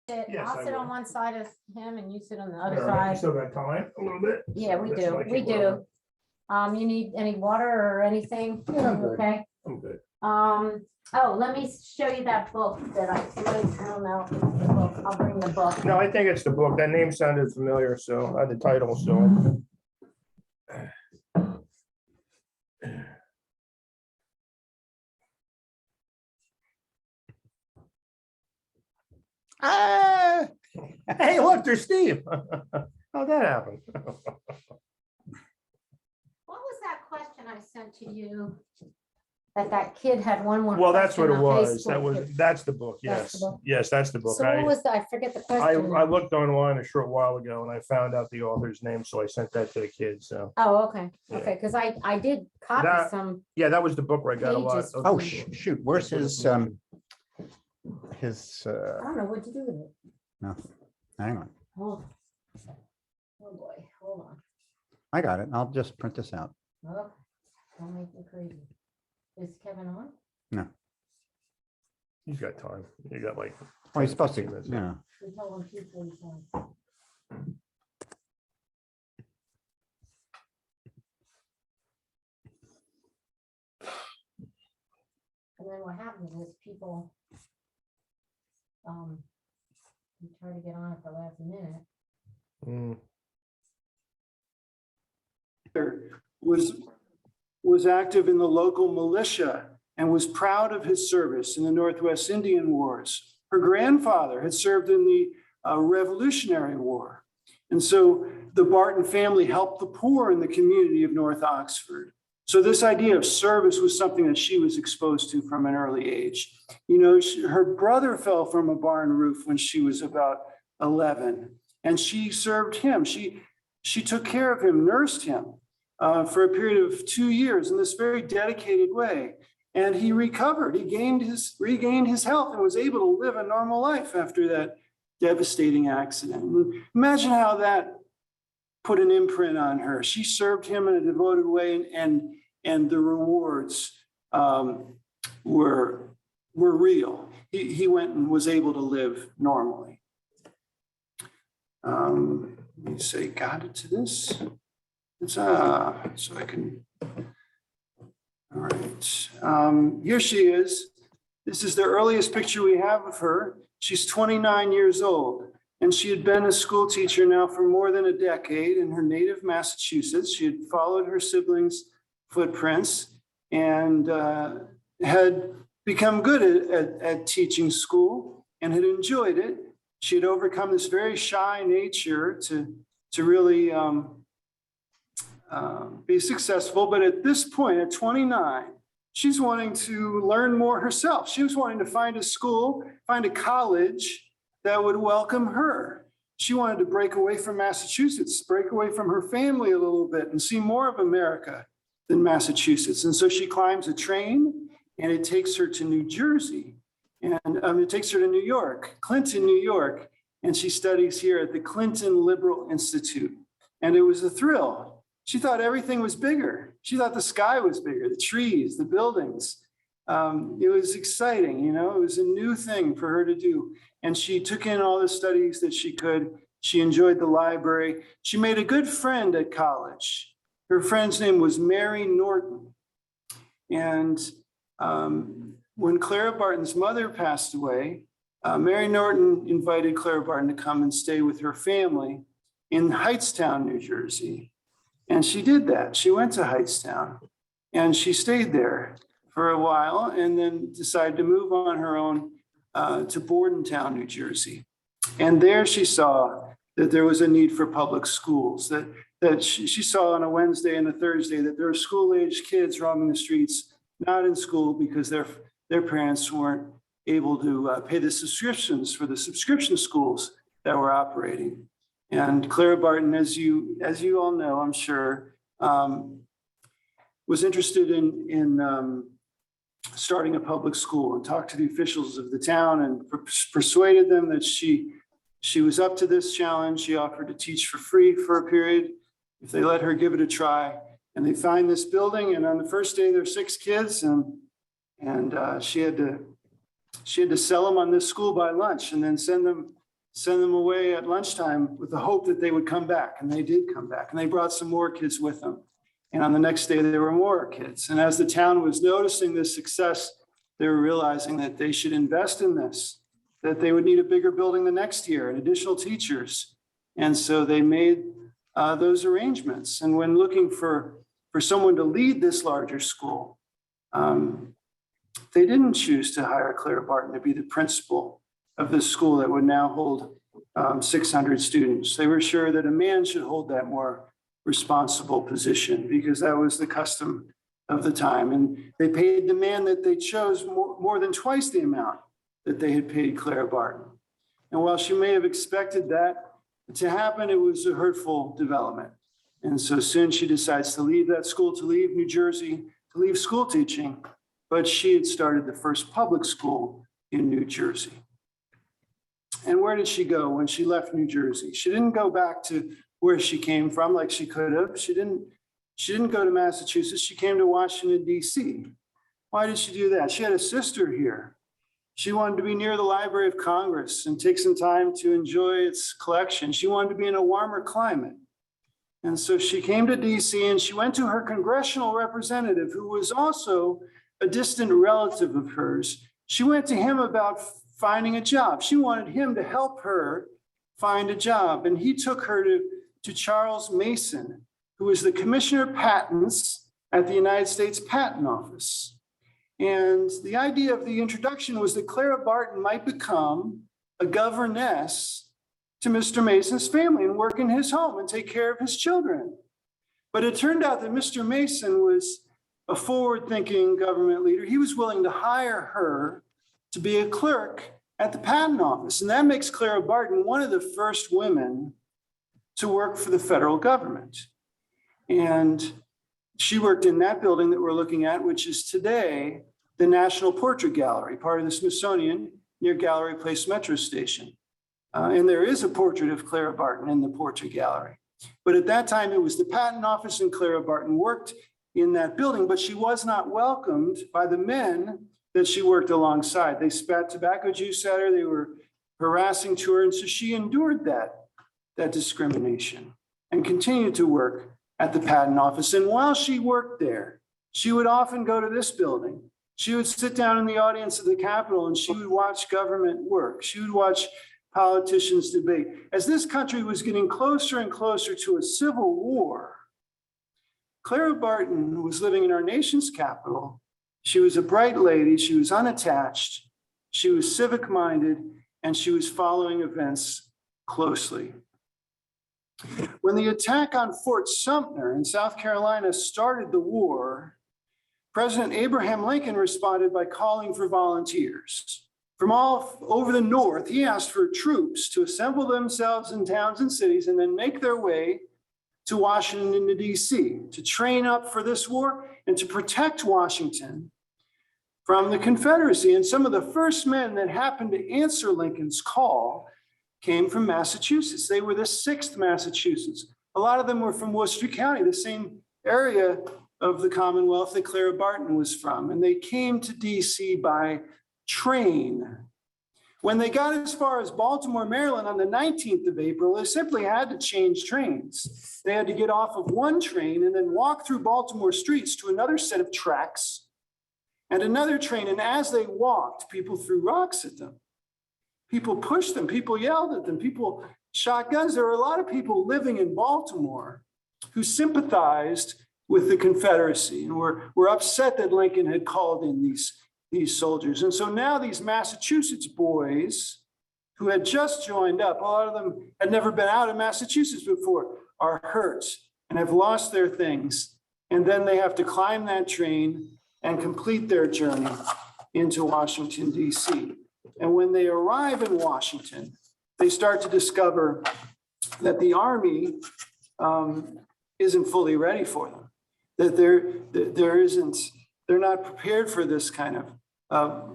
Yes, I'll I sit on will. one side of him and you sit on the All other right, side. still got time a little bit. Yeah, we That's do, like we it, do. whatever. You need any water or anything? Yeah, I'm good. Okay. I'm good. Oh, let me show you that book that I don't know. If it's the book. I'll bring the book. No, I think it's the book. That name sounded familiar, so the title, so. Hey, look, there's Steve. How'd that happen? What was that question I sent to you? That kid had one more. Well, that's what it question on was. Facebook. That's the book. That's Yes. the book. Yes, that's the book. So what was that? I forget the I question. looked online a short while ago and I found out the author's name, so I sent that to the kids, so. Oh, okay, Yeah. okay, because I did copy That- some. Yeah, that was the book where I got a lot. Pages. of- Oh, shoot, where's his, I don't know what to do with it. no, hang on. Hold on. Oh boy, hold on. I got it. I'll just print this out. Oh, don't make me crazy. Is Kevin on? He's got time. You got like. Oh, he's supposed to, 15 minutes. yeah. We told him 2:47. And then what happens is people, you try to get on at the last minute. Mm. was active in the local militia and was proud of his service in the Northwest Indian Wars. Her grandfather had served in the Revolutionary War. And so the Barton family helped the poor in the community of North Oxford. So this idea of service was something that she was exposed to from an early age. You know, her brother fell from a barn roof when she was about 11, and she served him. She took care of him, nursed him for a period of 2 years in this very dedicated way. And he recovered. He regained his health and was able to live a normal life after that devastating accident. Imagine how that put an imprint on her. She served him in a devoted way, and the rewards were real. He went and was able to live normally. Let me say, got it to this. It's so I can. All right, here she is. This is the earliest picture we have of her. She's 29 years old, and she had been a school teacher now for more than a decade in her native Massachusetts. She had followed her siblings' footprints and had become good at teaching school and had enjoyed it. She had overcome this very shy nature to really be successful. But at this point, at 29, she's wanting to learn more herself. She was wanting to find a school, find a college that would welcome her. She wanted to break away from Massachusetts, break away from her family a little bit and see more of America than Massachusetts. And so she climbs a train and it takes her to New Jersey. And it takes her to New York, Clinton, New York. And she studies here at the Clinton Liberal Institute. And it was a thrill. She thought everything was bigger. She thought the sky was bigger, the trees, the buildings. It was exciting, you know, it was a new thing for her to do. And she took in all the studies that she could. She enjoyed the library. She made a good friend at college. Her friend's name was Mary Norton. And when Clara Barton's mother passed away, Mary Norton invited Clara Barton to come and stay with her family in Hightstown, New Jersey. And she did that. She went to Hightstown and she stayed there for a while and then decided to move on her own to Bordentown, New Jersey. And there she saw that there was a need for public schools, that she saw on a Wednesday and a Thursday that there were school-aged kids roaming the streets, not in school because their parents weren't able to pay the subscriptions for the subscription schools that were operating. And Clara Barton, as you all know, I'm sure, was interested in starting a public school and talked to the officials of the town and persuaded them that she was up to this challenge. She offered to teach for free for a period if they let her give it a try. And they find this building, and on the first day there are 6 kids, and she had to sell them on this school by lunch and then send them send them away at lunchtime with the hope that they would come back. And they did come back, and they brought some more kids with them. And on the next day, there were more kids. And as the town was noticing this success, they were realizing that they should invest in this, that they would need a bigger building the next year and additional teachers. And so they made those arrangements. And when looking for someone to lead this larger school, they didn't choose to hire Clara Barton to be the principal of this school that would now hold 600 students. They were sure that a man should hold that more responsible position because that was the custom of the time. And they paid the man that they chose more than twice the amount that they had paid Clara Barton. And while she may have expected that to happen, it was a hurtful development. And so soon she decides to leave that school, to leave New Jersey, to leave school teaching, but she had started the first public school in New Jersey. And where did she go when she left New Jersey? She didn't go back to where she came from like she could have. She didn't go to Massachusetts. She came to Washington, D.C. Why did she do that? She had a sister here. She wanted to be near the Library of Congress and take some time to enjoy its collection. She wanted to be in a warmer climate. And so she came to DC and she went to her congressional representative, who was also a distant relative of hers. She went to him about finding a job. She wanted him to help her find a job. And he took her to Charles Mason, who was the Commissioner of Patents at the United States Patent Office. And the idea of the introduction was that Clara Barton might become a governess to Mr. Mason's family and work in his home and take care of his children. But it turned out that Mr. Mason was a forward-thinking government leader. He was willing to hire her to be a clerk at the Patent Office. And that makes Clara Barton one of the first women to work for the federal government. And she worked in that building that we're looking at, which is today the National Portrait Gallery, part of the Smithsonian near Gallery Place Metro Station. And there is a portrait of Clara Barton in the Portrait Gallery. But at that time, it was the Patent Office, and Clara Barton worked in that building, but she was not welcomed by the men that she worked alongside. They spat tobacco juice at her. They were harassing to her. And so she endured that discrimination and continued to work at the Patent Office. And while she worked there, she would often go to this building. She would sit down in the audience of the Capitol and she would watch government work. She would watch politicians debate. As this country was getting closer and closer to a civil war, Clara Barton was living in our nation's capital. She was a bright lady. She was unattached. She was civic-minded, and she was following events closely. When the attack on Fort Sumter in South Carolina started the war, President Abraham Lincoln responded by calling for volunteers. From all over the North, he asked for troops to assemble themselves in towns and cities and then make their way to Washington, D.C., to train up for this war and to protect Washington from the Confederacy. And some of the first men that happened to answer Lincoln's call came from Massachusetts. They were the 6th Massachusetts. A lot of them were from Worcester County, the same area of the Commonwealth that Clara Barton was from. And they came to D.C. by train. When they got as far as Baltimore, Maryland on the 19th of April, they simply had to change trains. They had to get off of one train and then walk through Baltimore streets to another set of tracks and another train. And as they walked, people threw rocks at them. People pushed them. People yelled at them. People shot guns. There were a lot of people living in Baltimore who sympathized with the Confederacy and were upset that Lincoln had called in these soldiers. And so now these Massachusetts boys who had just joined up, a lot of them had never been out of Massachusetts before, are hurt and have lost their things. And then they have to climb that train and complete their journey into Washington, D.C. And when they arrive in Washington, they start to discover that the Army isn't fully ready for them, that they're not prepared for this kind of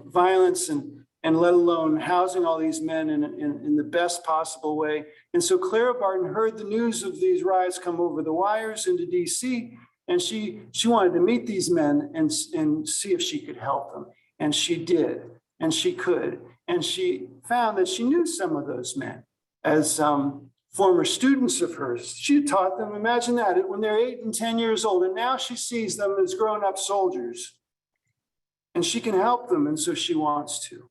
violence and let alone housing all these men in the best possible way. And so Clara Barton heard the news of these riots come over the wires into DC, and she wanted to meet these men and see if she could help them. And she did, and she could. And she found that she knew some of those men. as former students of hers. She taught them, imagine that, when they're 8 and 10 years old, and now she sees them as grown-up soldiers. And she can help them, and so she wants to.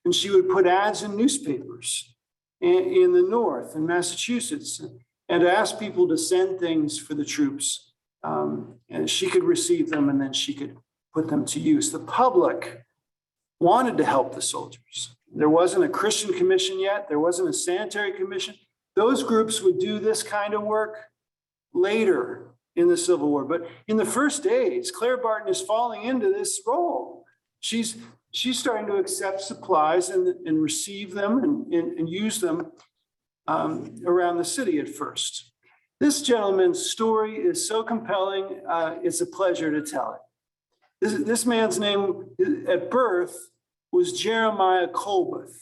And she would put ads in newspapers in the North, in Massachusetts, and ask people to send things for the troops. And she could receive them, and then she could put them to use. The public wanted to help the soldiers. There wasn't a Christian commission yet. There wasn't a sanitary commission. Those groups would do this kind of work later in the Civil War. But in the first days, Clara Barton is falling into this role. She's starting to accept supplies and receive them and use them around the city at first. This gentleman's story is so compelling, it's a pleasure to tell it. This man's name at birth was Jeremiah Colbeth.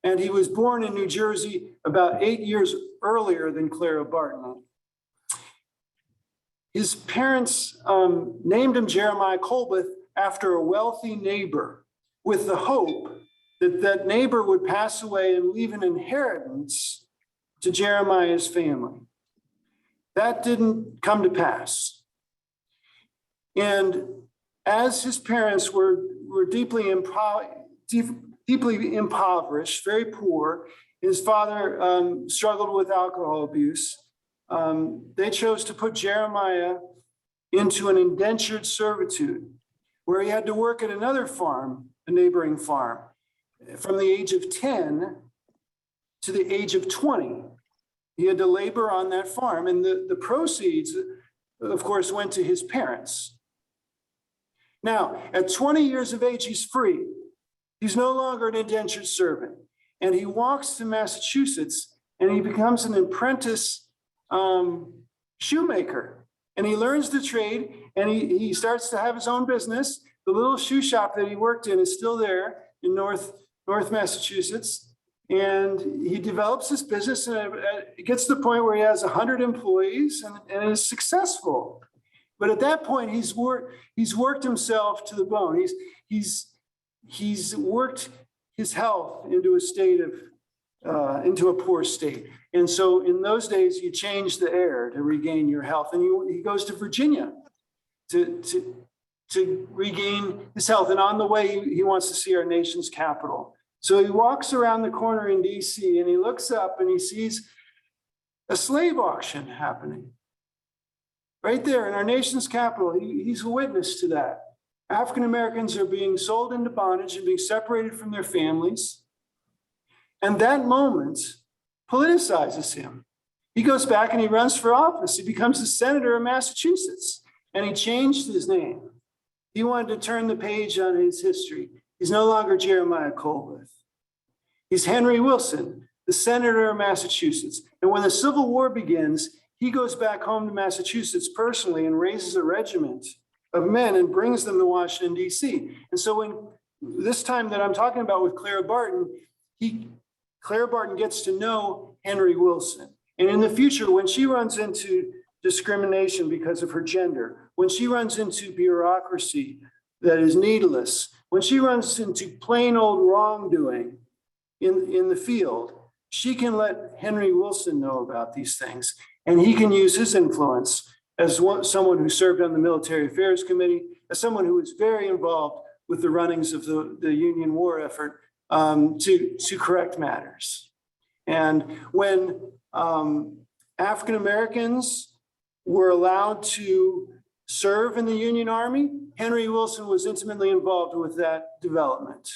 And he was born in New Jersey about 8 years earlier than Clara Barton. His parents named him Jeremiah Colbeth after a wealthy neighbor, with the hope that that neighbor would pass away and leave an inheritance to Jeremiah's family. That didn't come to pass. And as his parents were deeply impoverished, very poor, his father struggled with alcohol abuse. They chose to put Jeremiah into an indentured servitude, where he had to work at another farm, a neighboring farm, from the age of 10 to the age of 20. He had to labor on that farm, and the proceeds, of course, went to his parents. Now, at 20 years of age, he's free. He's no longer an indentured servant, and he walks to Massachusetts, and he becomes an apprentice shoemaker. And he learns the trade, and he starts to have his own business. The little shoe shop that he worked in is still there in North Massachusetts. And he develops this business, and it gets to the point where he has 100 employees and is successful. But at that point, he's worked himself to the bone. He's worked his health into a poor state. And so in those days, you change the air to regain your health. And he goes to Virginia to regain his health. And on the way, he wants to see our nation's capital. So he walks around the corner in DC, and he looks up and he sees a slave auction happening right there in our nation's capital. He's a witness to that. African Americans are being sold into bondage and being separated from their families. And that moment politicizes him. He goes back and he runs for office. He becomes the senator of Massachusetts, and he changed his name. He wanted to turn the page on his history. He's no longer Jeremiah Colbeth. He's Henry Wilson, the senator of Massachusetts. And when the Civil War begins, he goes back home to Massachusetts personally and raises a regiment of men and brings them to Washington, D.C. And so when this time that I'm talking about with Clara Barton, Clara Barton gets to know Henry Wilson. And in the future, when she runs into discrimination because of her gender, when she runs into bureaucracy that is needless, when she runs into plain old wrongdoing in the field, she can let Henry Wilson know about these things. And he can use his influence as someone who served on the Military Affairs Committee, as someone who was very involved with the runnings of the Union war effort, to correct matters. And when African Americans were allowed to serve in the Union Army, Henry Wilson was intimately involved with that development.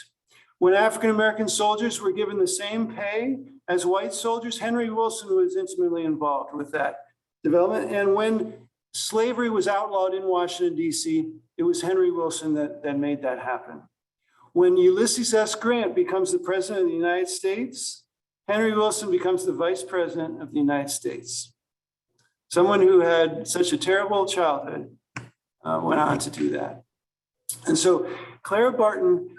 When African American soldiers were given the same pay as white soldiers, Henry Wilson was intimately involved with that development. And when slavery was outlawed in Washington, D.C., it was Henry Wilson that made that happen. When Ulysses S. Grant becomes the president of the United States, Henry Wilson becomes the vice president of the United States. Someone who had such a terrible childhood went on to do that. And so Clara Barton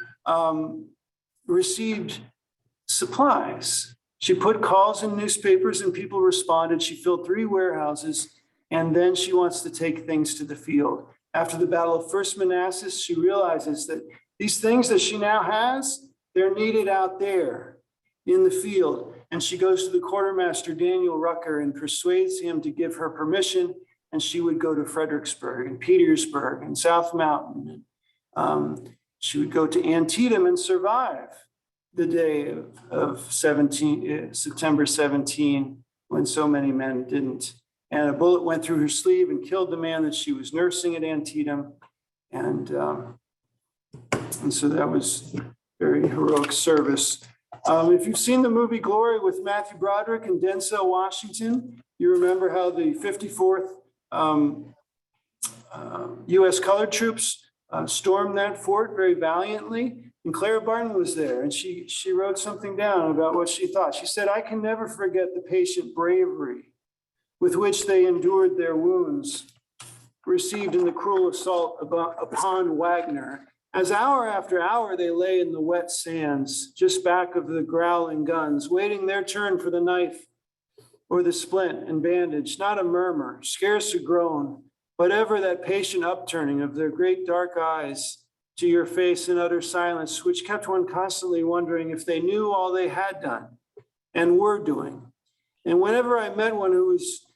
received supplies. She put calls in newspapers and people responded. She filled 3 warehouses, and then she wants to take things to the field. After the Battle of First Manassas, she realizes that these things that she now has, they're needed out there in the field. And she goes to the quartermaster, Daniel Rucker, and persuades him to give her permission. And she would go to Fredericksburg and Petersburg and South Mountain. She would go to Antietam and survive the day of September 17, when so many men didn't. And a bullet went through her sleeve and killed the man that she was nursing at Antietam. And so that was very heroic service. If you've seen the movie Glory with Matthew Broderick and Denzel Washington, you remember how the 54th U.S. colored troops stormed that fort very valiantly. And Clara Barton was there, and she wrote something down about what she thought. She said, "I can never forget the patient bravery with which they endured their wounds received in the cruel assault upon Wagner. As hour after hour they lay in the wet sands, just back of the growling guns, waiting their turn for the knife or the splint and bandage, not a murmur, scarce a groan, but ever that patient upturning of their great dark eyes to your face in utter silence, which kept one constantly wondering if they knew all they had done and were doing. And whenever I met one who was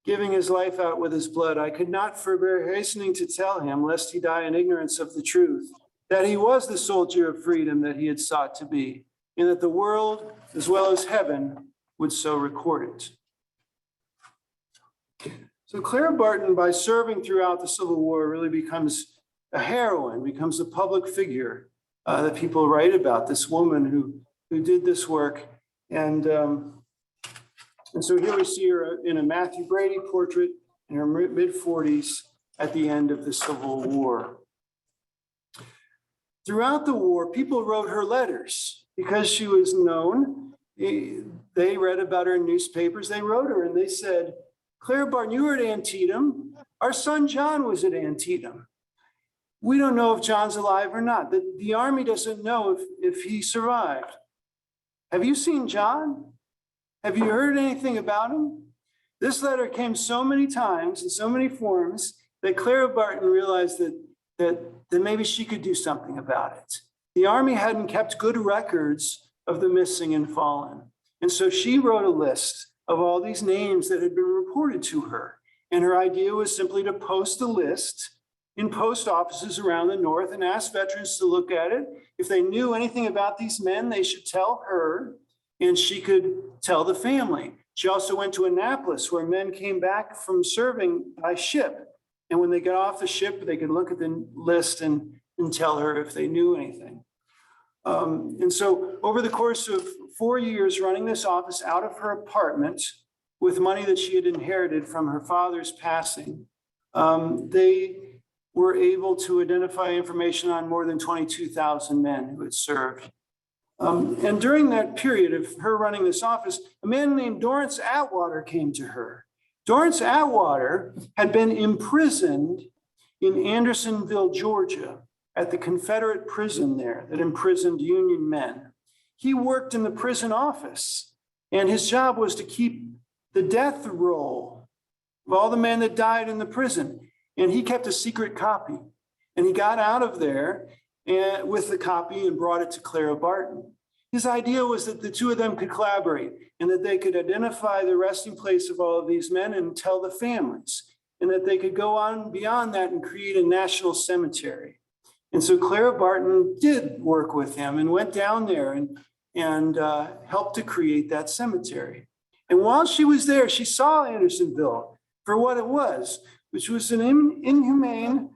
giving his life out with his blood, I could not forbear hastening to tell him, lest he die in ignorance of the truth, that he was the soldier of freedom that he had sought to be, and that the world, as well as heaven, would so record it." So Clara Barton, by serving throughout the Civil War, really becomes a heroine, becomes a public figure that people write about, this woman who did this work. And so here we see her in a Matthew Brady portrait in her mid-40s at the end of the Civil War. Throughout the war, people wrote her letters because she was known. They read about her in newspapers. They wrote her and they said, "Clara Barton, you were at Antietam. Our son John was at Antietam. We don't know if John's alive or not. The Army doesn't know if he survived. Have you seen John? Have you heard anything about him?" This letter came so many times in so many forms that Clara Barton realized that maybe she could do something about it. The Army hadn't kept good records of the missing and fallen. And so she wrote a list of all these names that had been reported to her. And her idea was simply to post the list in post offices around the North and ask veterans to look at it. If they knew anything about these men, they should tell her, and she could tell the family. She also went to Annapolis, where men came back from serving by ship. And when they got off the ship, they could look at the list and tell her if they knew anything. And so over the course of 4 years running this office out of her apartment with money that she had inherited from her father's passing, they were able to identify information on more than 22,000 men who had served. And during that period of her running this office, a man named Dorrance Atwater came to her. Dorrance Atwater had been imprisoned in Andersonville, Georgia, at the Confederate prison there that imprisoned Union men. He worked in the prison office, and his job was to keep the death roll of all the men that died in the prison. And he kept a secret copy. And he got out of there with the copy and brought it to Clara Barton. His idea was that the two of them could collaborate and that they could identify the resting place of all of these men and tell the families, and that they could go on beyond that and create a national cemetery. And so Clara Barton did work with him and went down there and helped to create that cemetery. And while she was there, she saw Andersonville for what it was, which was an inhumane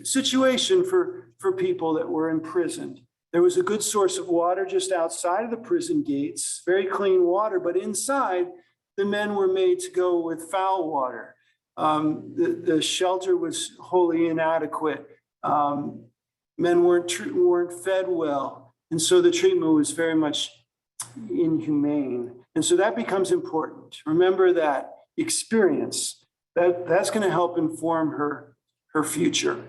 situation for people that were imprisoned. There was a good source of water just outside of the prison gates, very clean water, but inside, the men were made to go with foul water. The shelter was wholly inadequate. Men weren't fed well. And so the treatment was very much inhumane. And so that becomes important. Remember that experience, that's going to help inform her future.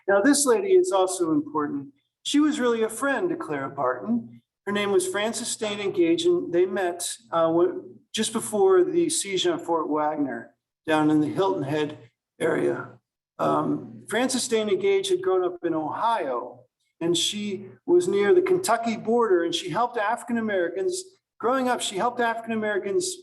Now, this lady is also important. She was really a friend to Clara Barton. Her name was Frances Stane Gage, and they met just before the siege on Fort Wagner down in the Hilton Head area. Frances Stane Gage had grown up in Ohio, and she was near the Kentucky border, and she helped African Americans growing up, she helped African Americans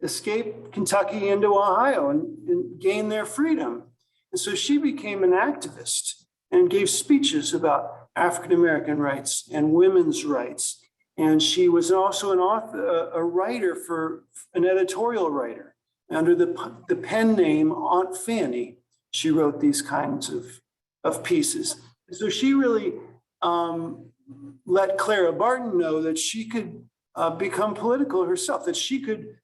escape Kentucky into Ohio and gain their freedom. And so she became an activist and gave speeches about African American rights and women's rights. And she was also an author, a writer an editorial writer. Under the pen name Aunt Fanny, she wrote these kinds of pieces. So she really let Clara Barton know that she could become political herself, that she could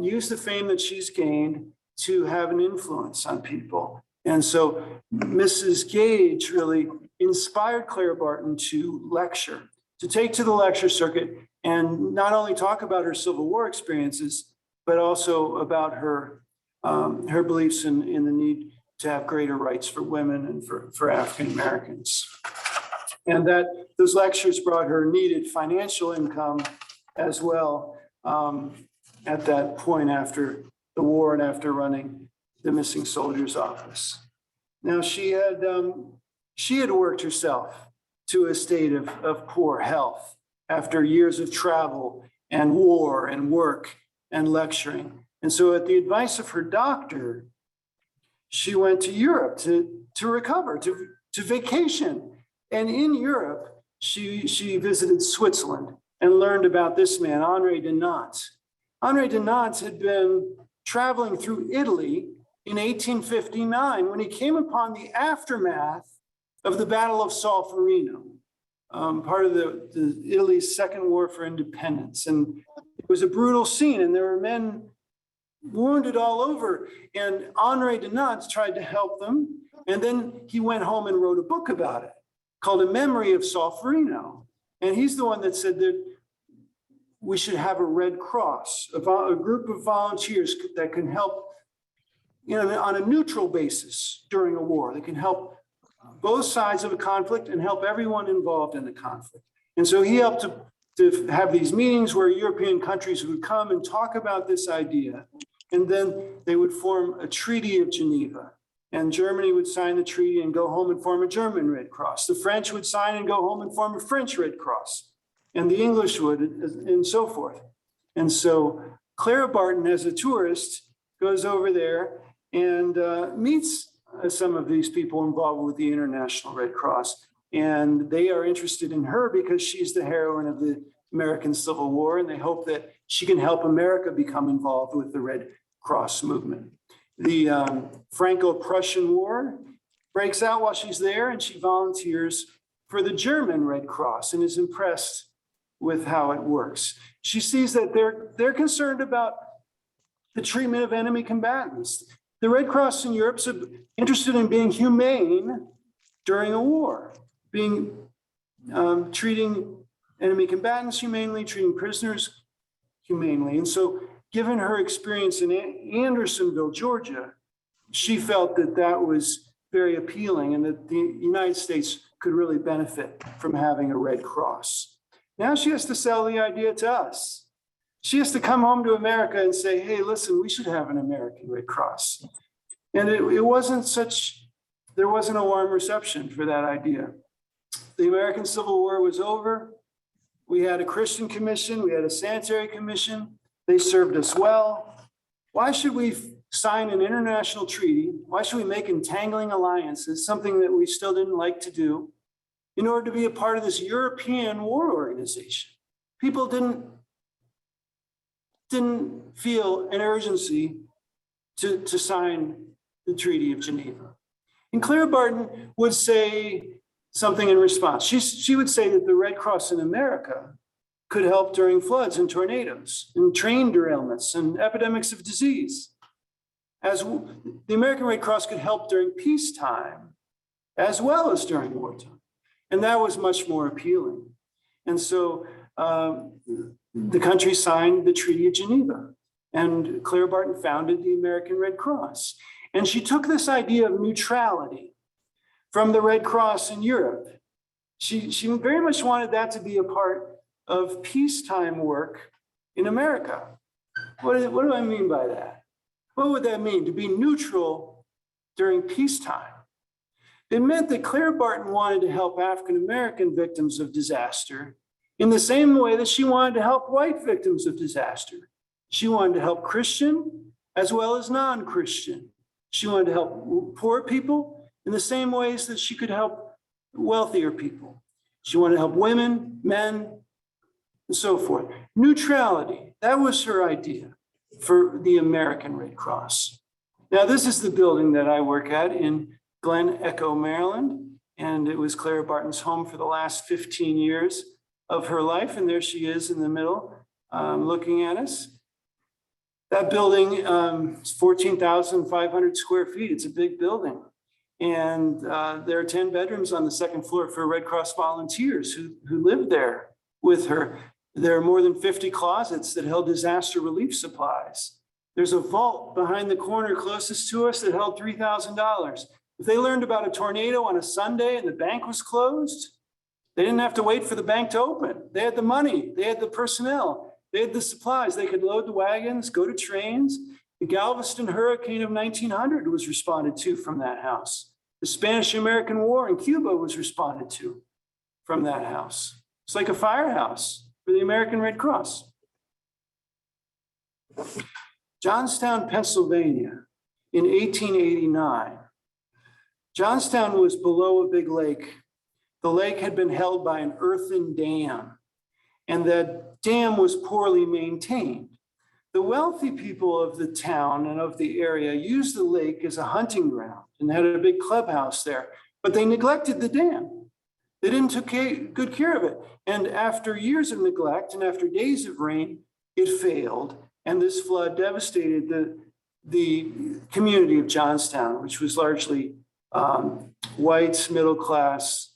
use the fame that she's gained to have an influence on people. And so Mrs. Gage really inspired Clara Barton to lecture, to take to the lecture circuit and not only talk about her Civil War experiences, but also about her beliefs in the need to have greater rights for women and for African Americans. And that those lectures brought her needed financial income as well at that point after the war and after running the missing soldiers office. Now she had worked herself to a state of poor health after years of travel and war and work and lecturing. And so at the advice of her doctor, she went to Europe to recover, to vacation. And in Europe, she visited Switzerland and learned about this man, Henri de Nantes. Henri de Nantes had been traveling through Italy in 1859 when he came upon the aftermath of the Battle of Solferino, part of the Italy's Second War for Independence. And it was a brutal scene, and there were men wounded all over. And Henri de Nantes tried to help them. And then he went home and wrote a book about it called A Memory of Solferino. And he's the one that said that we should have a Red Cross, a group of volunteers that can help, on a neutral basis during a war. They can help both sides of a conflict and help everyone involved in the conflict. And so he helped to have these meetings where European countries would come and talk about this idea. And then they would form a Treaty of Geneva. And Germany would sign the treaty and go home and form a German Red Cross. The French would sign and go home and form a French Red Cross. And the English would, and so forth. And so Clara Barton, as a tourist, goes over there and meets some of these people involved with the International Red Cross. And they are interested in her because she's the heroine of the American Civil War, and they hope that she can help America become involved with the Red Cross movement. The Franco-Prussian War breaks out while she's there, and she volunteers for the German Red Cross and is impressed with how it works. She sees that they're concerned about the treatment of enemy combatants. The Red Cross in Europe is interested in being humane during a war, treating enemy combatants humanely, treating prisoners humanely. And so given her experience in Andersonville, Georgia, she felt that that was very appealing and that the United States could really benefit from having a Red Cross. Now she has to sell the idea to us. She has to come home to America and say, hey, listen, we should have an American Red Cross. And there wasn't a warm reception for that idea. The American Civil War was over. We had a Christian commission. We had a sanitary commission. They served us well. Why should we sign an international treaty? Why should we make entangling alliances, something that we still didn't like to do, in order to be a part of this European war organization? People didn't feel an urgency to sign the Treaty of Geneva. And Clara Barton would say something in response. She would say that the Red Cross in America could help during floods and tornadoes and train derailments and epidemics of disease. As the American Red Cross could help during peacetime as well as during wartime. And that was much more appealing. And so the country signed the Treaty of Geneva, and Clara Barton founded the American Red Cross. And she took this idea of neutrality from the Red Cross in Europe. She very much wanted that to be a part of peacetime work in America. What do I mean by that? What would that mean, to be neutral during peacetime? It meant that Clara Barton wanted to help African-American victims of disaster in the same way that she wanted to help white victims of disaster. She wanted to help Christian as well as non-Christian. She wanted to help poor people in the same ways that she could help wealthier people. She wanted to help women, men, and so forth. Neutrality, that was her idea for the American Red Cross. Now, this is the building that I work at in Glen Echo, Maryland, and it was Clara Barton's home for the last 15 years of her life, and there she is in the middle, looking at us. That building is 14,500 square feet. It's a big building. And there are 10 bedrooms on the second floor for Red Cross volunteers who live there with her. There are more than 50 closets that held disaster relief supplies. There's a vault behind the corner closest to us that held $3,000. If they learned about a tornado on a Sunday and the bank was closed, they didn't have to wait for the bank to open. They had the money, they had the personnel, they had the supplies. They could load the wagons, go to trains. The Galveston hurricane of 1900 was responded to from that house. The Spanish-American War in Cuba was responded to from that house. It's like a firehouse for the American Red Cross. Johnstown, Pennsylvania, in 1889. Johnstown was below a big lake. The lake had been held by an earthen dam, and that dam was poorly maintained. The wealthy people of the town and of the area used the lake as a hunting ground and had a big clubhouse there, but they neglected the dam. They didn't take good care of it. And after years of neglect and after days of rain, it failed. And this flood devastated the community of Johnstown, which was largely white, middle-class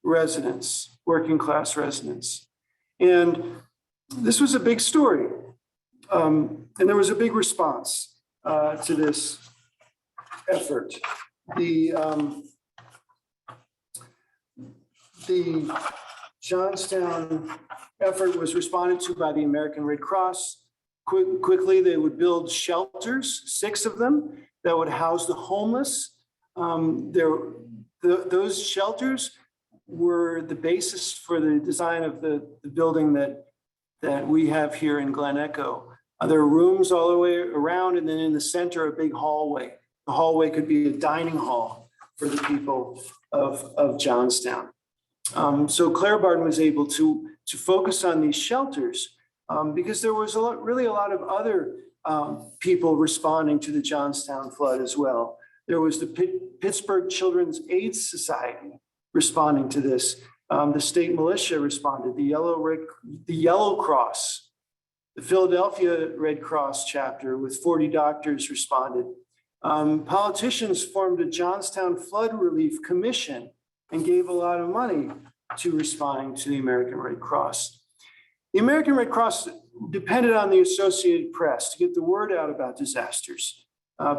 residents, working class residents. And this was a big story. And there was a big response to this effort. The Johnstown effort was responded to by the American Red Cross. Quickly, they would build shelters, 6 of them, that would house the homeless. Those shelters were the basis for the design of the building that we have here in Glen Echo. There are rooms all the way around, and then in the center, a big hallway. The hallway could be a dining hall for the people of Johnstown. So Clara Barton was able to focus on these shelters because there was really a lot of other people responding to the Johnstown flood as well. There was the Pittsburgh Children's AIDS Society responding to this. The state militia responded, the Yellow Cross, the Philadelphia Red Cross chapter with 40 doctors responded. Politicians formed a Johnstown Flood Relief Commission and gave a lot of money to responding to the American Red Cross. The American Red Cross depended on the Associated Press to get the word out about disasters.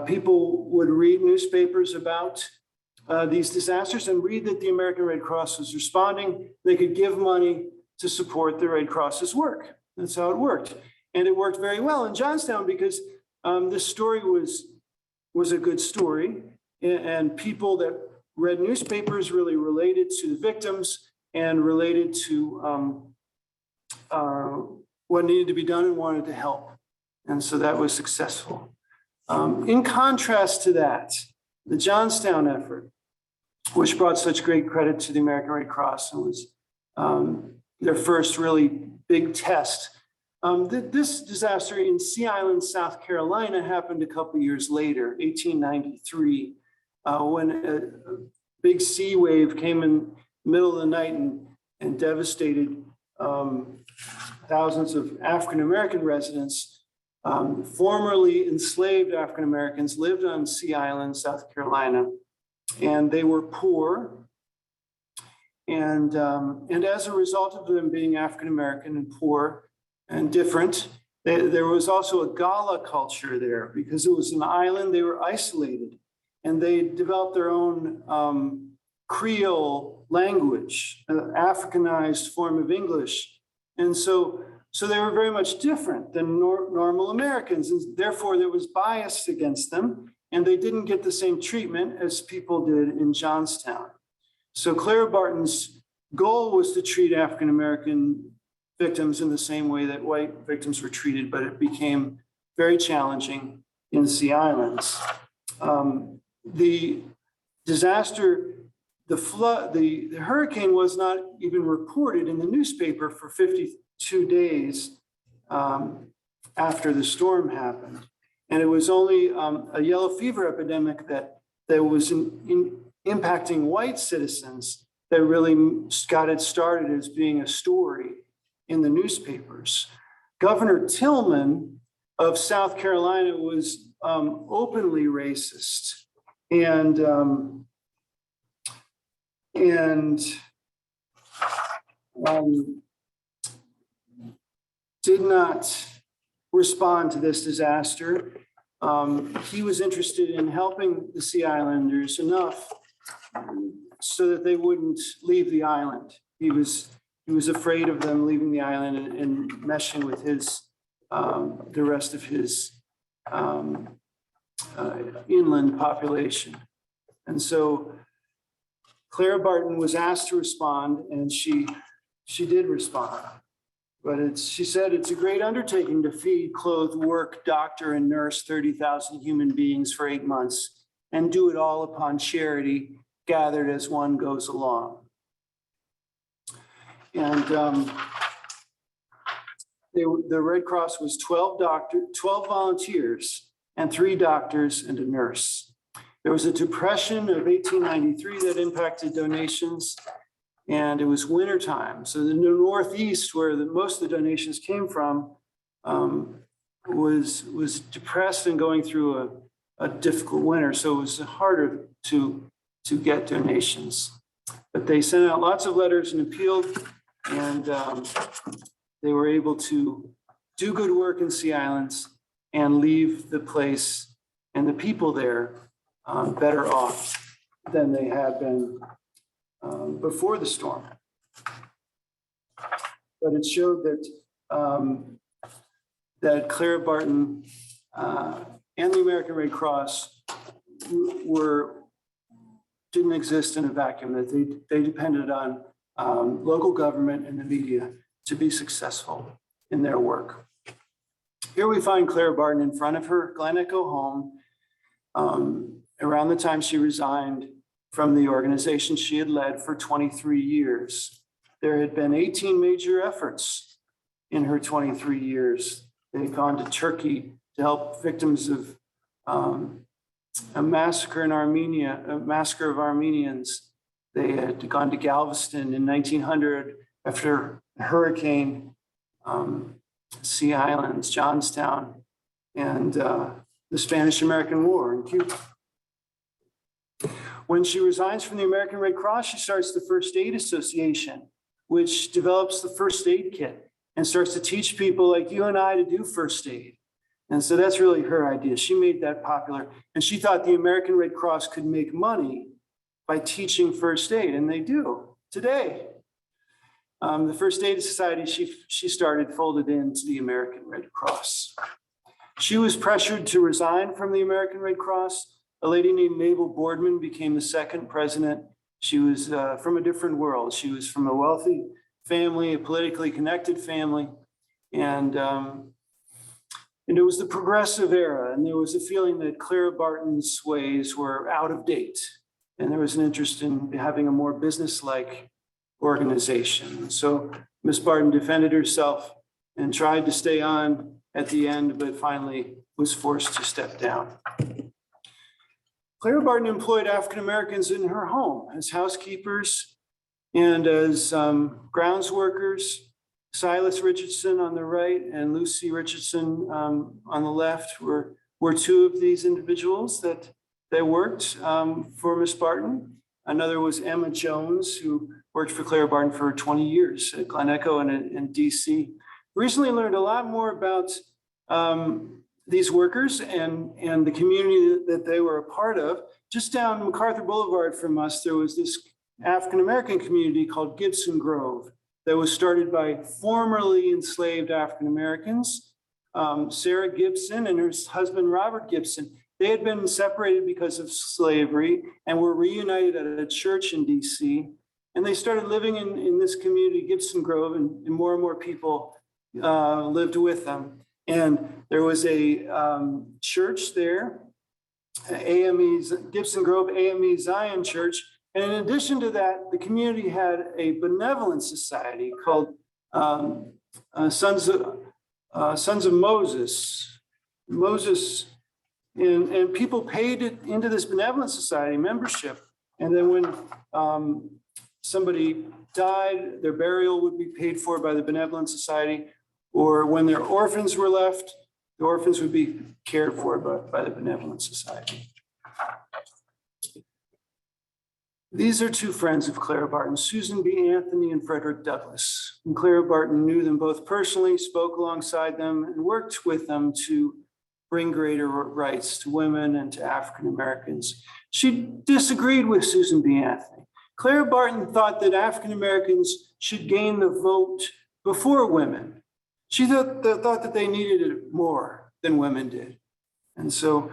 People would read newspapers about these disasters and read that the American Red Cross was responding. They could give money to support the Red Cross's work. That's how it worked. And it worked very well in Johnstown because this story was a good story, and people that read newspapers really related to the victims and related to what needed to be done and wanted to help. And so that was successful. In contrast to that, the Johnstown effort, which brought such great credit to the American Red Cross and was their first really big test. This disaster in Sea Island, South Carolina happened a couple years later, 1893, when a big sea wave came in the middle of the night and devastated thousands of African-American residents. Formerly enslaved African-Americans lived on Sea Island, South Carolina, and they were poor. And as a result of them being African-American and poor and different, there was also a gala culture there because it was an island, they were isolated, and they developed their own Creole language, an Africanized form of English. And so they were very much different than normal Americans, and therefore there was bias against them, and they didn't get the same treatment as people did in Johnstown. So Clara Barton's goal was to treat African-American victims in the same way that white victims were treated, but it became very challenging in Sea Islands. The disaster, the flood, the hurricane was not even reported in the newspaper for 52 days after the storm happened. And it was only a yellow fever epidemic that was impacting white citizens that really got it started as being a story in the newspapers. Governor Tubman of South Carolina was openly racist and did not respond to this disaster. He was interested in helping the Sea Islanders enough so that they wouldn't leave the island. He was afraid of them leaving the island and meshing with the rest of his inland population. And so Clara Barton was asked to respond, and she did respond. But she said, it's a great undertaking to feed, clothe, work, doctor, and nurse 30,000 human beings for 8 months, and do it all upon charity, gathered as one goes along. And the Red Cross was 12 volunteers, and 3 doctors and a nurse. There was a depression of 1893 that impacted donations, and it was wintertime. So the Northeast, where most of the donations came from, was depressed and going through a difficult winter. So it was harder to get donations. But they sent out lots of letters and appealed, and they were able to do good work in Sea Islands and leave the place and the people there better off than they had been before the storm. But it showed that Clara Barton and the American Red Cross didn't exist in a vacuum, that they depended on local government and the media to be successful in their work. Here we find Clara Barton in front of her Glen Echo home around the time she resigned from the organization she had led for 23 years. There had been 18 major efforts in her 23 years. They'd gone to Turkey to help victims of a massacre in Armenia, a massacre of Armenians. They had gone to Galveston in 1900 after a hurricane, Sea Islands, Johnstown, and the Spanish-American War in Cuba. When she resigns from the American Red Cross, she starts the First Aid Association, which develops the first aid kit and starts to teach people like you and I to do first aid. And so that's really her idea. She made that popular. And she thought the American Red Cross could make money by teaching first aid, and they do today. The First Aid Society she started folded into the American Red Cross. She was pressured to resign from the American Red Cross. A lady named Mabel Boardman became the second president. She was from a different world. She was from a wealthy family, a politically connected family. And it was the progressive era. And there was a feeling that Clara Barton's ways were out of date. And there was an interest in having a more business-like organization. So Ms. Barton defended herself and tried to stay on at the end, but finally was forced to step down. Clara Barton employed African Americans in her home as housekeepers and as grounds workers. Silas Richardson on the right and Lucy Richardson on the left were 2 of these individuals that worked for Miss Barton. Another was Emma Jones, who worked for Clara Barton for 20 years at Glen Echo and in DC. Recently learned a lot more about these workers and the community that they were a part of. Just down MacArthur Boulevard from us, there was this African-American community called Gibson Grove that was started by formerly enslaved African-Americans. Sarah Gibson and her husband, Robert Gibson, they had been separated because of slavery and were reunited at a church in DC. And they started living in this community, Gibson Grove, and more people lived with them. And there was a church there, Gibson Grove AME Zion Church. And in addition to that, the community had a benevolent society called Sons of Moses. And people paid into this benevolent society membership. And then when somebody died, their burial would be paid for by the benevolent society. Or when their orphans were left, the orphans would be cared for by the benevolent society. These are two friends of Clara Barton, Susan B. Anthony and Frederick Douglass. And Clara Barton knew them both personally, spoke alongside them, and worked with them to bring greater rights to women and to African Americans. She disagreed with Susan B. Anthony. Clara Barton thought that African Americans should gain the vote before women. She thought that they needed it more than women did. And so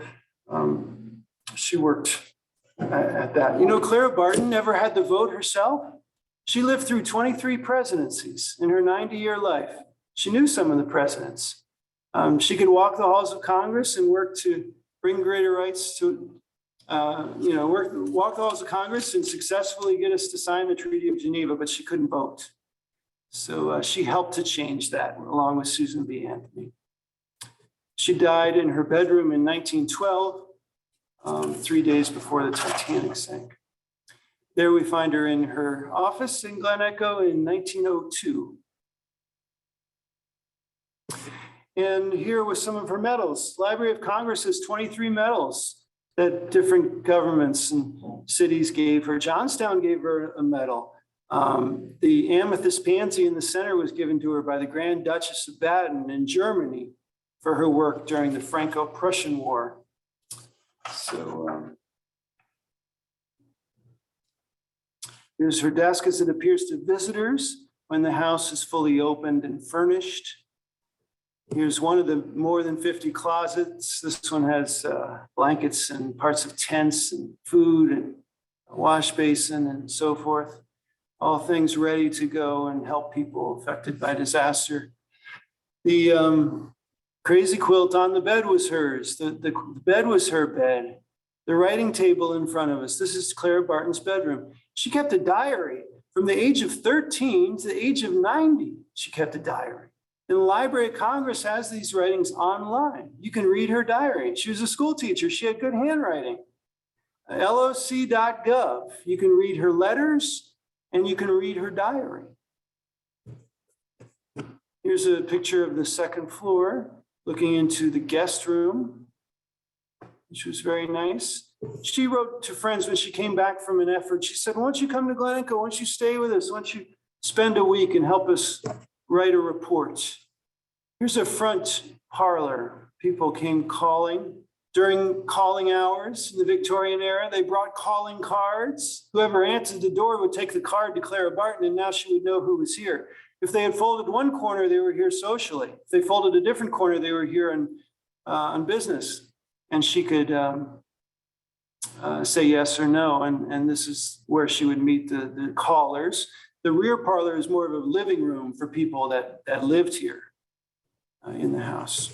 she worked at that. You know, Clara Barton never had the vote herself. She lived through 23 presidencies in her 90-year life. She knew some of the presidents. She could walk the halls of Congress and work to bring greater rights to, walk the halls of Congress and successfully get us to sign the Treaty of Geneva, but she couldn't vote. So she helped to change that along with Susan B. Anthony. She died in her bedroom in 1912, 3 days before the Titanic sank. There we find her in her office in Glen Echo in 1902. And here was some of her medals. Library of Congress has 23 medals that different governments and cities gave her. Johnstown gave her a medal. The amethyst pansy in the center was given to her by the Grand Duchess of Baden in Germany for her work during the Franco-Prussian War. So here's her desk as it appears to visitors when the house is fully opened and furnished. Here's one of the more than 50 closets. This one has blankets and parts of tents and food and a wash basin and so forth. All things ready to go and help people affected by disaster. The crazy quilt on the bed was hers. The bed was her bed. The writing table in front of us. This is Clara Barton's bedroom. She kept a diary from the age of 13 to the age of 90. She kept a diary. And the Library of Congress has these writings online. You can read her diary. She was a school teacher. She had good handwriting. LOC.gov. You can read her letters and you can read her diary. Here's a picture of the second floor looking into the guest room, which was very nice. She wrote to friends when she came back from an effort. She said, why don't you come to Glen Echo? Why don't you stay with us? Why don't you spend a week and help us write a report? Here's a front parlor. People came calling during calling hours in the Victorian era. They brought calling cards. Whoever answered the door would take the card to Clara Barton, and now she would know who was here. If they had folded one corner, they were here socially. If they folded a different corner, they were here on business. And she could say yes or no. And this is where she would meet the callers. The rear parlor is more of a living room for people that lived here in the house.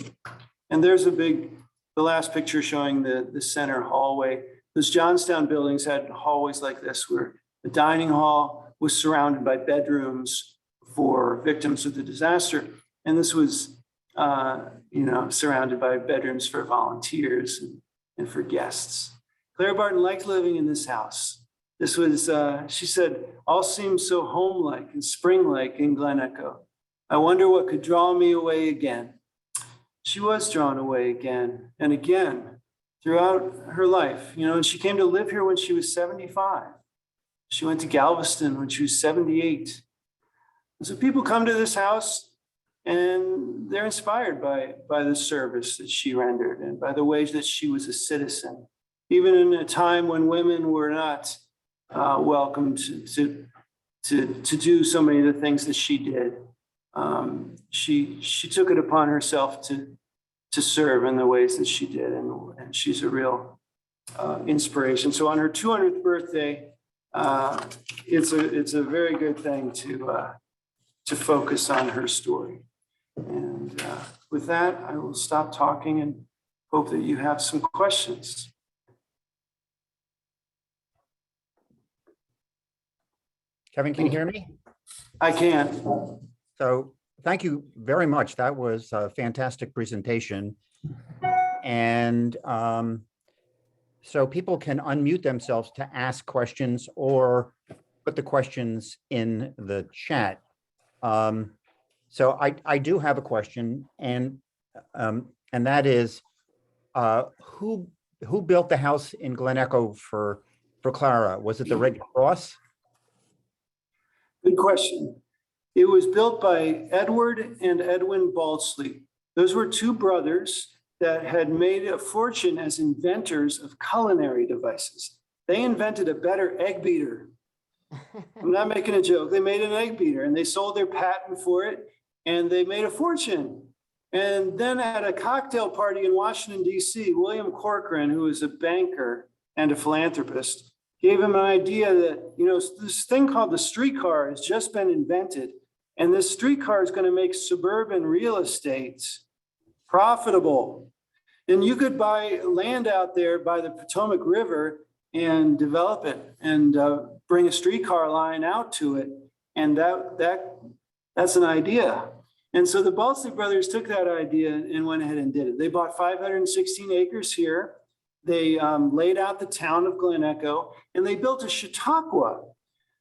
And there's the last picture showing the center hallway. Those Johnstown buildings had hallways like this, where the dining hall was surrounded by bedrooms for victims of the disaster. And this was, surrounded by bedrooms for volunteers and for guests. Clara Barton liked living in this house. This was, she said, all seems so home-like and spring-like in Glen Echo. I wonder what could draw me away again. She was drawn away again and again throughout her life, and she came to live here when she was 75. She went to Galveston when she was 78. And so people come to this house and they're inspired by the service that she rendered and by the ways that she was a citizen, even in a time when women were not welcome to do so many of the things that she did. She took it upon herself to serve in the ways that she did, and she's a real inspiration. So on her 200th birthday, it's a very good thing to focus on her story. And with that, I will stop talking and hope that you have some questions. Kevin, can you hear me? I can. So thank you very much. That was a fantastic presentation. And so people can unmute themselves to ask questions or put the questions in the chat. So I do have a question, and that is, who built the house in Glen Echo for Clara? Was it the Red Cross? Good question. It was built by Edward and Edwin Baldsley. Those were two brothers that had made a fortune as inventors of culinary devices. They invented a better egg beater. I'm not making a joke. They made an egg beater and they sold their patent for it and they made a fortune. And then at a cocktail party in Washington, D.C., William Corcoran, who was a banker and a philanthropist, gave him an idea that, this thing called the streetcar has just been invented. And this streetcar is going to make suburban real estate profitable. And you could buy land out there by the Potomac River and develop it and bring a streetcar line out to it. And that's an idea. And so the Baldsley brothers took that idea and went ahead and did it. They bought 516 acres here. They laid out the town of Glen Echo, and they built a Chautauqua.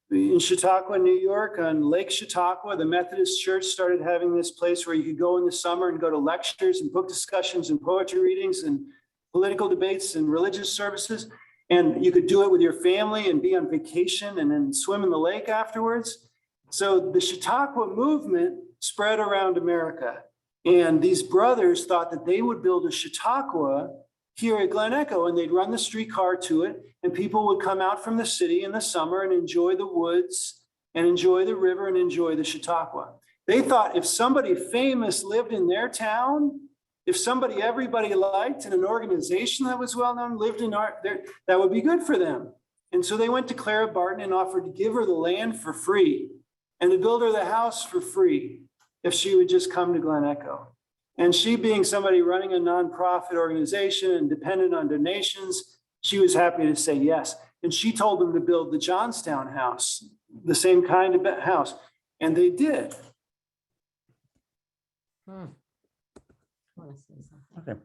In Chautauqua, New York, on Lake Chautauqua, the Methodist Church started having this place where you could go in the summer and go to lectures and book discussions and poetry readings and political debates and religious services. And you could do it with your family and be on vacation and then swim in the lake afterwards. So the Chautauqua movement spread around America. And these brothers thought that they would build a Chautauqua here at Glen Echo, and they'd run the streetcar to it, and people would come out from the city in the summer and enjoy the woods and enjoy the river and enjoy the Chautauqua. They thought if somebody famous lived in their town, if somebody everybody liked and an organization that was well known lived in that would be good for them. And so they went to Clara Barton and offered to give her the land for free and to build her the house for free if she would just come to Glen Echo. And she, being somebody running a nonprofit organization and dependent on donations, she was happy to say yes. And she told them to build the Johnstown house, the same kind of house. And they did. Okay.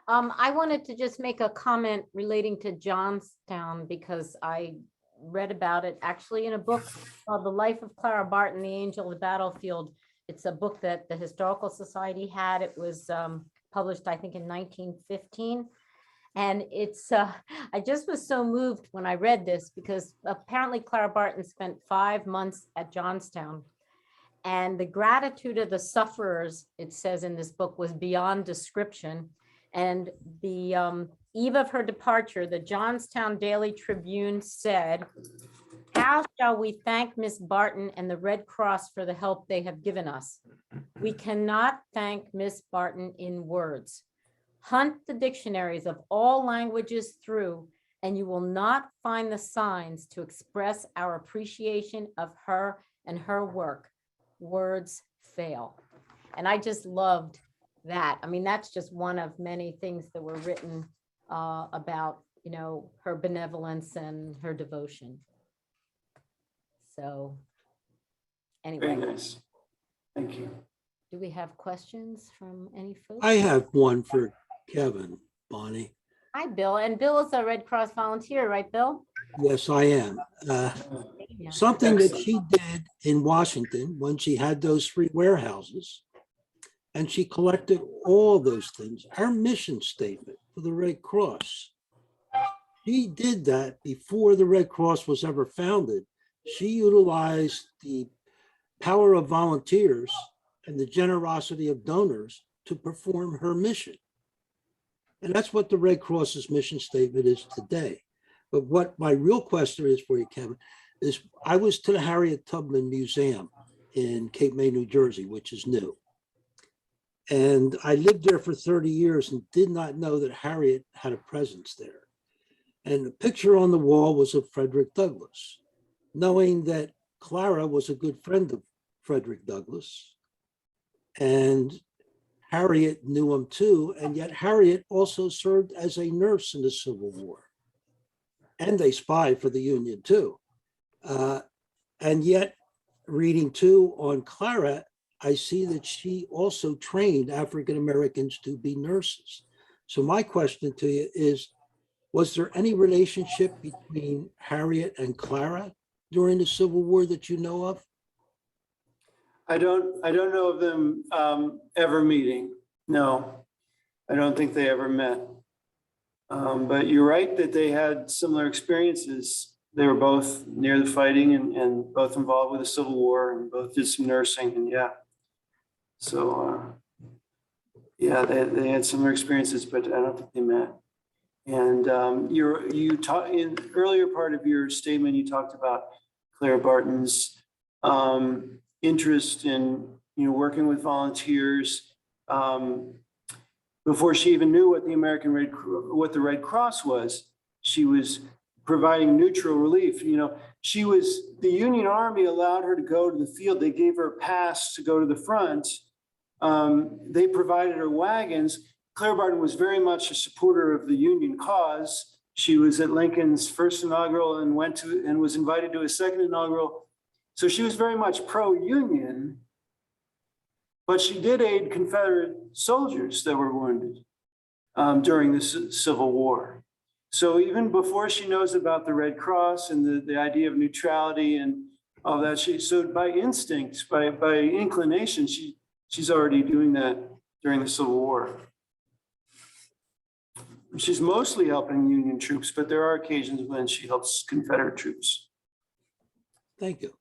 I wanted to just make a comment relating to Johnstown because I read about it actually in a book called The Life of Clara Barton, The Angel of the Battlefield. It's a book that the Historical Society had. It was published, I think, in 1915. And it's, I just was so moved when I read this because apparently Clara Barton spent 5 months at Johnstown. And the gratitude of the sufferers, it says in this book, was beyond description. And the eve of her departure, the Johnstown Daily Tribune said, "How shall we thank Miss Barton and the Red Cross for the help they have given us? We cannot thank Miss Barton in words. Hunt the dictionaries of all languages through, and you will not find the signs to express our appreciation of her and her work. Words fail." And I just loved that. I mean, that's just one of many things that were written about, her benevolence and her devotion. So anyway. Very nice. Thank you. Do we have questions from any folks? I have one for Kevin, Bonnie. Hi, Bill. And Bill is a Red Cross volunteer, right, Bill? Yes, I am. Yeah. Something that she did in Washington when she had those 3 warehouses, and she collected all those things, our mission statement for the Red Cross. She did that before the Red Cross was ever founded. She utilized the power of volunteers and the generosity of donors to perform her mission. And that's what the Red Cross's mission statement is today. But what my real question is for you, Kevin, is I was to the Harriet Tubman Museum in Cape May, New Jersey, which is new. And I lived there for 30 years and did not know that Harriet had a presence there. And the picture on the wall was of Frederick Douglass. knowing that Clara was a good friend of Frederick Douglass, and Harriet knew him too, and yet Harriet also served as a nurse in the Civil War and a spy for the Union too. And yet, reading too on Clara, I see that she also trained African Americans to be nurses. So my question to you is, was there any relationship between Harriet and Clara during the Civil War that you know of? I don't know of them ever meeting. No, I don't think they ever met. But you're right that they had similar experiences. They were both near the fighting and both involved with the Civil War and both did some nursing and yeah. So yeah, they had similar experiences, but I don't think they met. And you talked in earlier part of your statement, you talked about Clara Barton's interest in working with volunteers before she even knew what the Red Cross was. She was providing neutral relief. The Union Army allowed her to go to the field. They gave her a pass to go to the front. They provided her wagons. Clara Barton was very much a supporter of the Union cause. She was at Lincoln's first inaugural and was invited to his second inaugural. So she was very much pro-Union, but she did aid Confederate soldiers that were wounded during the Civil War. So even before she knows about the Red Cross and the idea of neutrality and all that, so by instinct, by inclination, she's already doing that during the Civil War. She's mostly helping Union troops, but there are occasions when she helps Confederate troops. Thank you.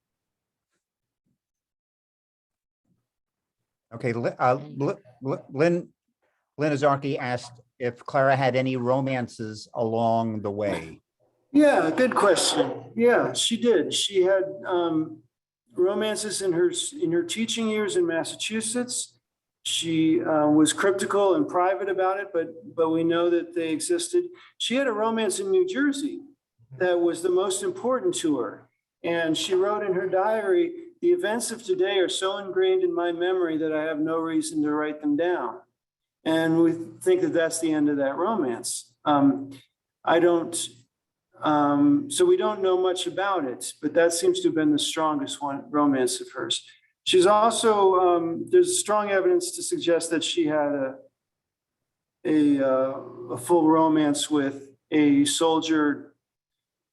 Okay, Lynn Azarki asked if Clara had any romances along the way. Yeah, good question. Yeah, she did. She had romances in her teaching years in Massachusetts. She was cryptical and private about it, but we know that they existed. She had a romance in New Jersey that was the most important to her. And she wrote in her diary, "The events of today are so ingrained in my memory that I have no reason to write them down." And we think that that's the end of that romance. So we don't know much about it, but that seems to have been the strongest romance of hers. She's also, there's strong evidence to suggest that she had a full romance with a soldier,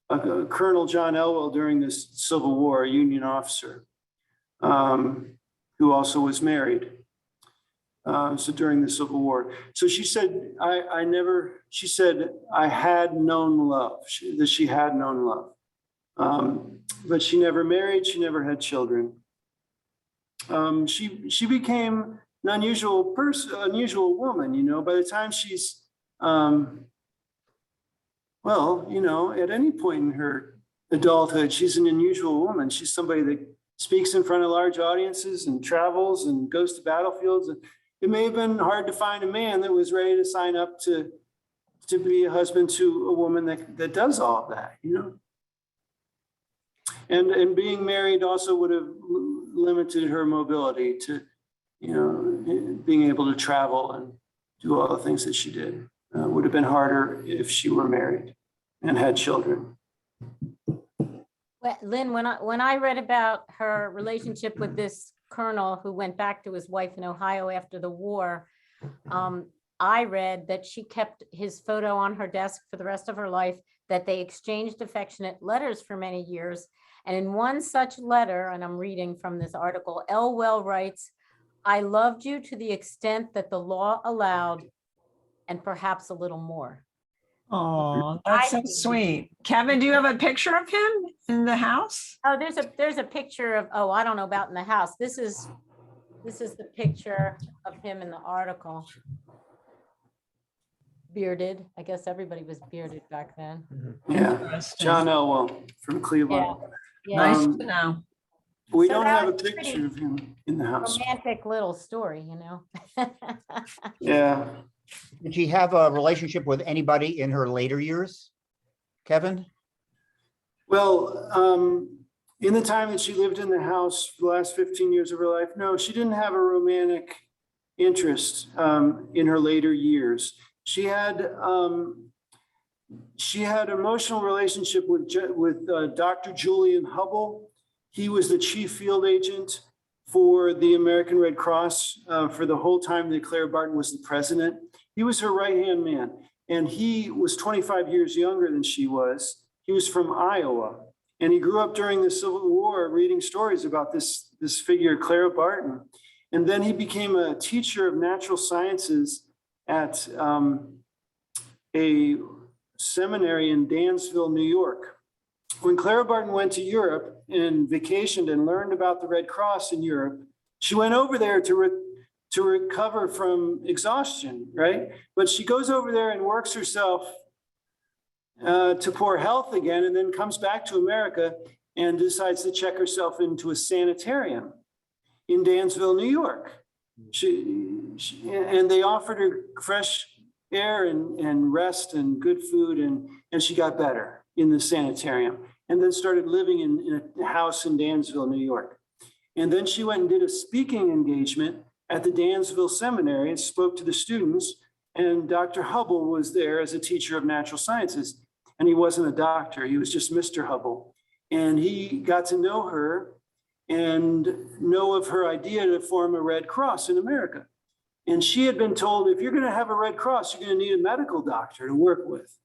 Colonel John Elwell during the Civil War, a Union officer, who also was married. So during the Civil War. So she said, she said, I had known love, that she had known love. But she never married, she never had children. She became an unusual woman, by the time she's, at any point in her adulthood, she's an unusual woman. She's somebody that speaks in front of large audiences and travels and goes to battlefields. It may have been hard to find a man that was ready to sign up to be a husband to a woman that does all of that, And being married also would have limited her mobility to, being able to travel and do all the things that she did. Would have been harder if she were married and had children. Well, Lynn, when I read about her relationship with this colonel who went back to his wife in Ohio after the war, I read that she kept his photo on her desk for the rest of her life, that they exchanged affectionate letters for many years. And in one such letter, and I'm reading from this article, Elwell writes, "I loved you to the extent that the law allowed, and perhaps a little more." Oh, that's so sweet. Kevin, do you have a picture of him in the house? Oh, there's a picture of, I don't know about in the house. This is the picture of him in the article. Bearded. I guess everybody was bearded back then. Yeah, Interesting. John Elwell from Cleveland. Yeah. Nice to know. We So don't that have a was picture pretty of him in the house. Romantic little story, Yeah. Did she have a relationship with anybody in her later years, Kevin? Well, in the time that she lived in the house for the last 15 years of her life, no, she didn't have a romantic interest in her later years. She had emotional relationship with Dr. Julian Hubble. He was the chief field agent for the American Red Cross for the whole time that Clara Barton was the president. He was her right-hand man, and he was 25 years younger than she was. He was from Iowa, and he grew up during the Civil War reading stories about this figure, Clara Barton. And then he became a teacher of natural sciences at a seminary in Dansville, New York. When Clara Barton went to Europe and vacationed and learned about the Red Cross in Europe, she went over there to recover from exhaustion, right? But she goes over there and works herself to poor health again, and then comes back to America and decides to check herself into a sanitarium in Dansville, New York. And they offered her fresh air and rest and good food, and she got better in the sanitarium, and then started living in a house in Dansville, New York. And then she went and did a speaking engagement at the Dansville Seminary and spoke to the students, and Dr. Hubble was there as a teacher of natural sciences, and he wasn't a doctor, he was just Mr. Hubble. And he got to know her and know of her idea to form a Red Cross in America. And she had been told, if you're going to have a Red Cross, you're going to need a medical doctor to work with.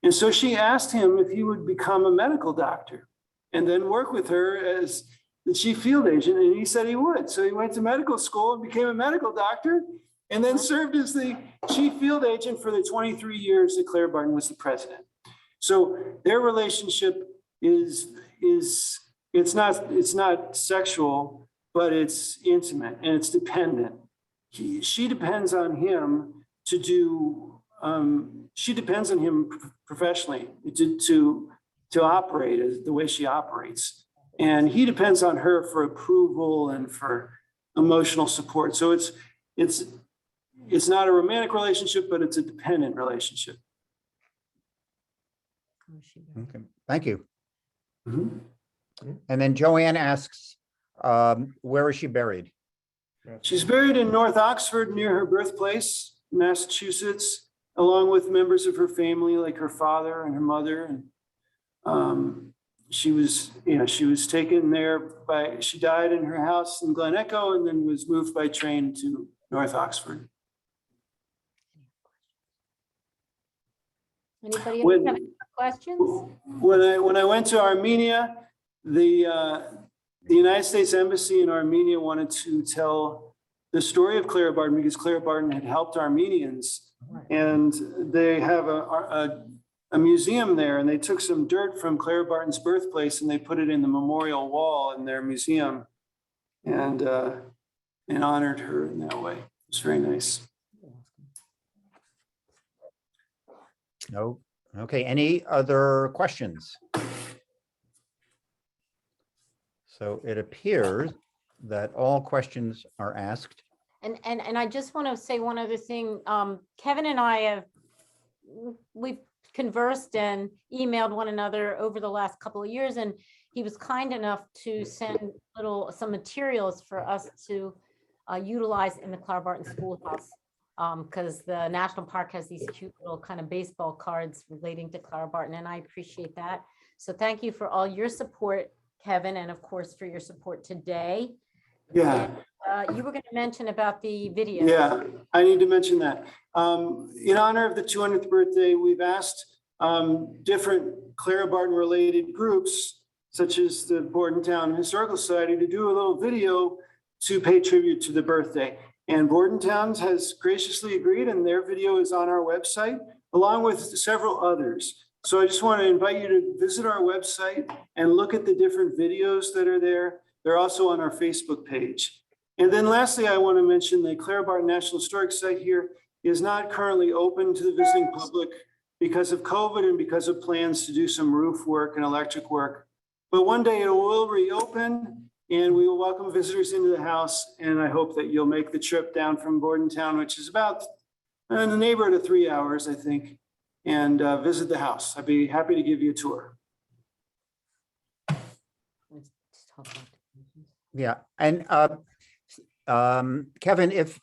And so she asked him if he would become a medical doctor and then work with her as the chief field agent. And he said he would. So he went to medical school and became a medical doctor, and then served as the chief field agent for the 23 years that Clara Barton was the president. So their relationship it's not sexual, but it's intimate and it's dependent. She depends on him to do, she depends on him professionally to operate as the way she operates. And he depends on her for approval and for emotional support. So it's not a romantic relationship, but it's a dependent relationship. Okay, thank you. Mhm. And then Joanne asks, where is she buried? She's buried in North Oxford near her birthplace, Massachusetts, along with members of her family, like her father and her mother. And she was taken there she died in her house in Glen Echo and then was moved by train to North Oxford. Anybody else have any questions? When I went to Armenia, the United States Embassy in Armenia wanted to tell the story of Clara Barton because Clara Barton had helped Armenians, and they have a museum there, and they took some dirt from Clara Barton's birthplace and they put it in the memorial wall in their museum, and honored her in that way. It's very nice. No. Okay, any other questions? So it appears that all questions are asked. And I just want to say one other thing. Kevin and I we've conversed and emailed one another over the last couple of years, and he was kind enough to send some materials for us to utilize in the Clara Barton Schoolhouse. Because the National Park has these cute little kind of baseball cards relating to Clara Barton, and I appreciate that. So thank you for all your support, Kevin, and of course for your support today. Yeah. And, you were going to mention about the video. Yeah, I need to mention that. In honor of the 200th birthday, we've asked different Clara Barton related groups, such as the Bordentown Historical Society, to do a little video to pay tribute to the birthday. And Bordentown has graciously agreed, and their video is on our website, along with several others. So I just want to invite you to visit our website and look at the different videos that are there. They're also on our Facebook page. And then lastly, I want to mention the Clara Barton National Historic Site here is not currently open to the visiting public because of COVID and because of plans to do some roof work and electric work. But one day it will reopen, and we will welcome visitors into the house. And I hope that you'll make the trip down from Bordentown, which is about in the neighborhood of 3 hours, I think, and visit the house. I'd be happy to give you a tour. Let's talk about donations. Yeah, and Kevin, if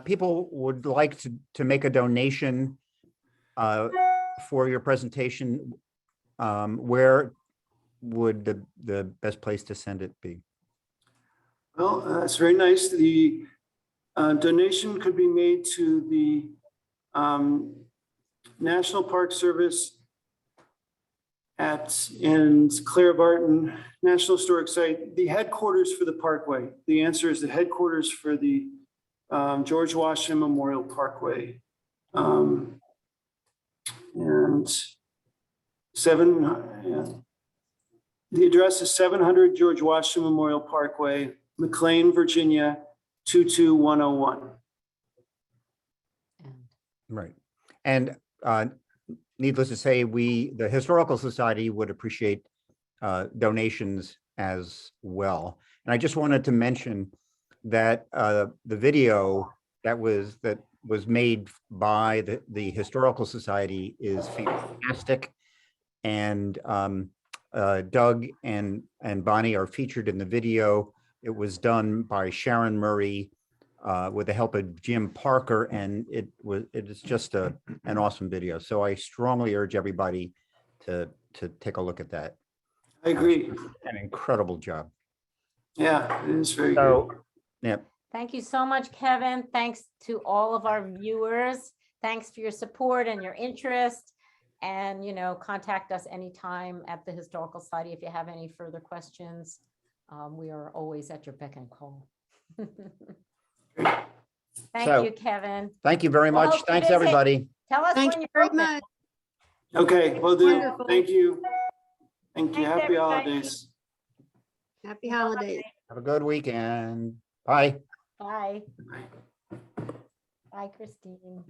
people would like to make a donation for your presentation, where would the best place to send it be? Well, it's very nice. The donation could be made to the National Park Service in Clara Barton National Historic Site, the headquarters for the Parkway. The answer is the headquarters for the George Washington Memorial Parkway. And the address is 700 George Washington Memorial Parkway, McLean, Virginia, 22101. Right. And needless to say, the Historical Society would appreciate donations as well. And I just wanted to mention that the video that was made by the Historical Society is fantastic. And Doug and Bonnie are featured in the video. It was done by Sharon Murray with the help of Jim Parker, and it is just an awesome video. So I strongly urge everybody to take a look at that. I agree. An incredible job. Yeah, it is very So, good. yeah, Thank you so much, Kevin. Thanks to all of our viewers. Thanks for your support and your interest. And, contact us anytime at the Historical Society if you have any further questions. We are always at your beck and call. Thank So, you, Kevin. thank you very Well, much. hope you Thanks, visit. everybody. Tell us Thank when you you're very open. much. Okay, will do. Wonderful. Thank you. Thank you. Thanks, Happy everybody. holidays. Happy holidays. Have a good weekend. Bye. Bye. Bye. Bye, Christine.